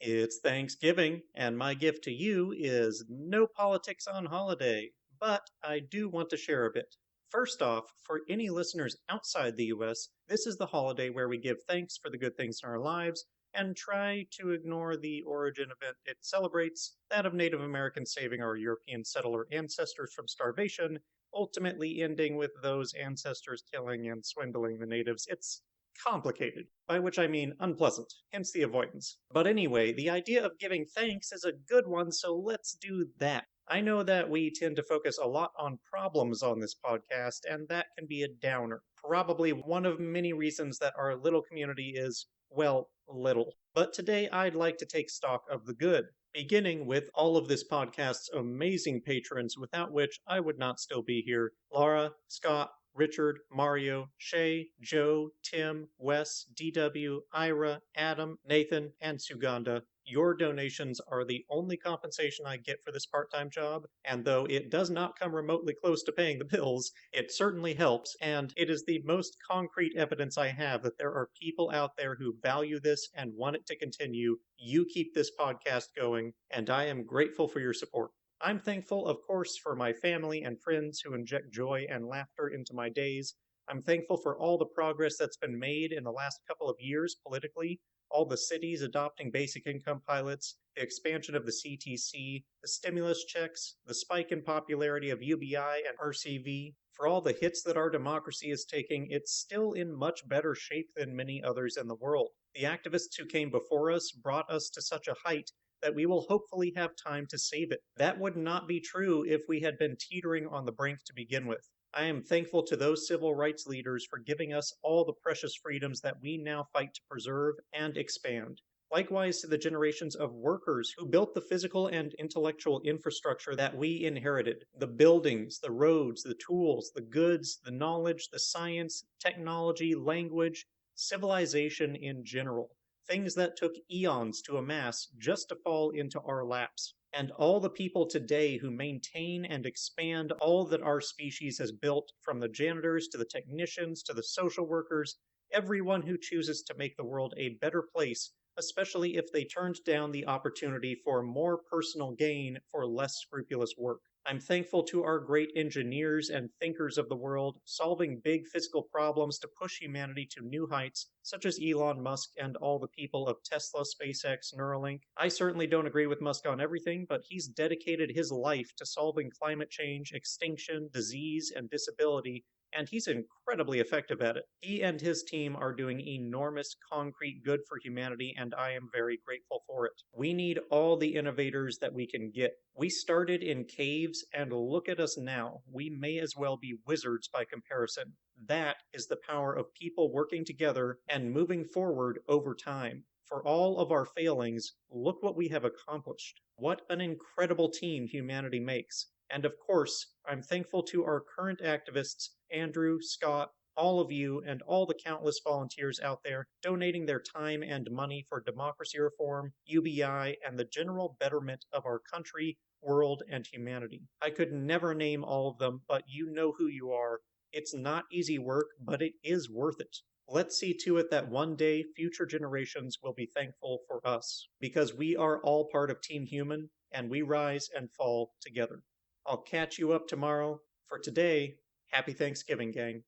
It's Thanksgiving, and my gift to you is no politics on holiday, but I do want to share a bit. First off, for any listeners outside the US, this is the holiday where we give thanks for the good things in our lives and try to ignore the origin event it celebrates, that of Native Americans saving our European settler ancestors from starvation, ultimately ending with those ancestors killing and swindling the natives. It's complicated, by which I mean unpleasant, hence the avoidance. But anyway, the idea of giving thanks is a good one, so let's do that. I know that we tend to focus a lot on problems on this podcast, and that can be a downer. Probably one of many reasons that our little community is, well, little. But today I'd like to take stock of the good, beginning with all of this podcast's amazing patrons, without which I would not still be here. Laura, Scott, Richard, Mario, Shay, Joe, Tim, Wes, DW, Ira, Adam, Nathan, and Suganda. Your donations are the only compensation I get for this part time job, and though it does not come remotely close to paying the bills, it certainly helps, and it is the most concrete evidence I have that there are people out there who value this and want it to continue. You keep this podcast going, and I am grateful for your support. I'm thankful, of course, for my family and friends who inject joy and laughter into my days. I'm thankful for all the progress that's been made in the last couple of years politically, all the cities adopting basic income pilots, the expansion of the CTC, the stimulus checks, the spike in popularity of UBI and RCV. For all the hits that our democracy is taking, it's still in much better shape than many others in the world. The activists who came before us brought us to such a height that we will hopefully have time to save it. That would not be true if we had been teetering on the brink to begin with. I am thankful to those civil rights leaders for giving us all the precious freedoms that we now fight to preserve and expand. Likewise to the generations of workers who built the physical and intellectual infrastructure that we inherited. The buildings, the roads, the tools, the goods, the knowledge, the science, technology, language, civilization in general. Things that took eons to amass just to fall into our laps. And all the people today who maintain and expand all that our species has built, from the janitors to the technicians to the social workers, everyone who chooses to make the world a better place, especially if they turned down the opportunity for more personal gain for less scrupulous work. I'm thankful to our great engineers and thinkers of the world, solving big physical problems to push humanity to new heights, such as Elon Musk and all the people of Tesla, SpaceX, Neuralink. I certainly don't agree with Musk on everything, but he's dedicated his life to solving climate change, extinction, disease, and disability, and he's incredibly effective at it. He and his team are doing enormous concrete good for humanity, and I am very grateful for it. We need all the innovators that we can get. We started in caves, and look at us now. We may as well be wizards by comparison. That is the power of people working together and moving forward over time. For all of our failings, look what we have accomplished. What an incredible team humanity makes. And of course, I'm thankful to our current activists, Andrew, Scott, all of you, and all the countless volunteers out there donating their time and money for democracy reform, UBI, and the general betterment of our country, world, and humanity. I could never name all of them, but you know who you are. It's not easy work, but it is worth it. Let's see to it that one day future generations will be thankful for us, because we are all part of Team Human, and we rise and fall together. I'll catch you up tomorrow. For today, happy Thanksgiving, gang.